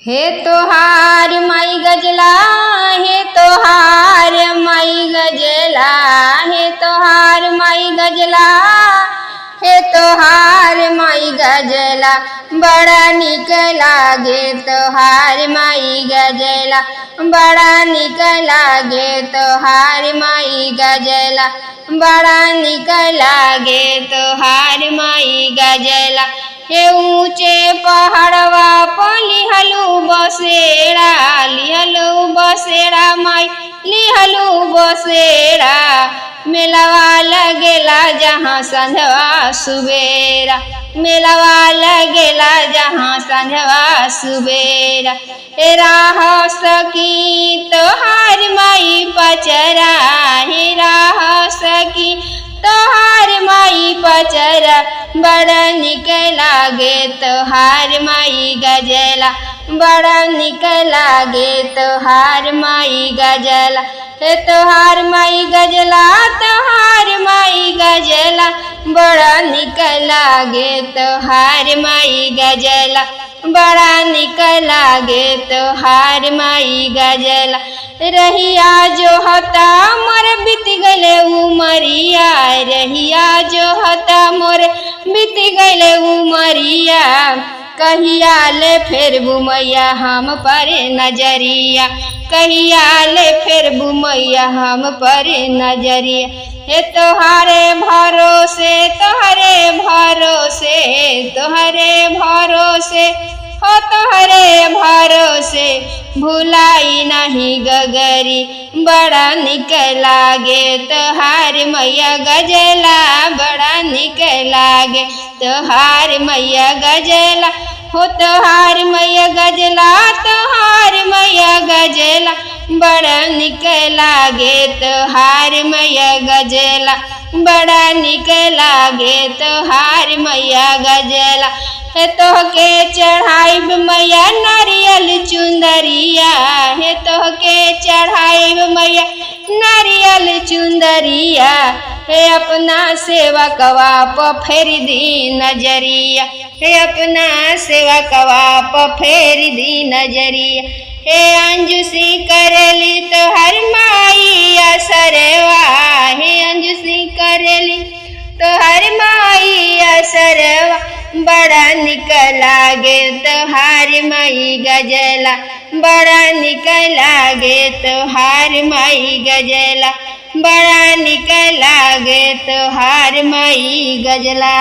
हे तोहार माई गजला, हे तोहार माई गजला, हे तोहार माई गजला, हे तोहार माई गजला, बड़ा निक लागे तोहार माई गजला, बड़ा निक लागे तोहार माई गजला, बड़ा निक लागे तोहार माई गजला। हे ऊंचे पहाड़वा पर लिहलू बसेरा, लिहलू बसेरा माई लिहलू बसेरा, मेलावा लगेला जहाँ संझवा सुबेरा, मेलावा लगेला जहाँ संझवा सुबेरा। हे राह सकी तोहार माई पचरा, हे राह सकी तोहार माई पचरा, बड़ा निक लागे तोहार माई गजला, बड़ा निक लागे तोहार माई गजला। हे तोहार माई गजला, तोहार माई गजला, बड़ा निक लागे तोहार माई गजला, बड़ा निक लागे तोहार माई गजला। रहिया जो हता मोर बीत गले उमरिया, रहिया जो हता मोर बीत गले उमरिया, कहिया ले फेर बुमैया हम पर नजरिया, कहिया ले फेर बुमैया हम पर नजरिया। हे तोहारे भरोसे, तोहरे भरोसे, तोहरे भरोसे, हो तोहरे भरोसे, भुलाई नहीं गगरी, बड़ा निक लागे तोहार मैया गजला, बड़ा निक लागे तोहार मैया गजला, हो तोहार मैया गजला, तोहार मैया गजला, बड़ा निक लागे तोहार मैया गजला, बड़ा निक लागे तोहार मैया गजला। हे तोहके चढ़ाइब मैया नारियल चुंदरिया, हे तोहके चढ़ाइब मैया नारियल चुंदरिया, हे अपना सेवकवा प फेर दी नजरिया, हे अपना सेवकवा प फेर दी नजरिया। हे अंजुसी करेली तोहर माई असरवा, हे अंजुसी करेली तोहर माई असरवा, बड़ा निक लागे तोहार माई गजला, बड़ा निक लागे तोहार माई गजला, बड़ा निक लागे तोहार माई गजला।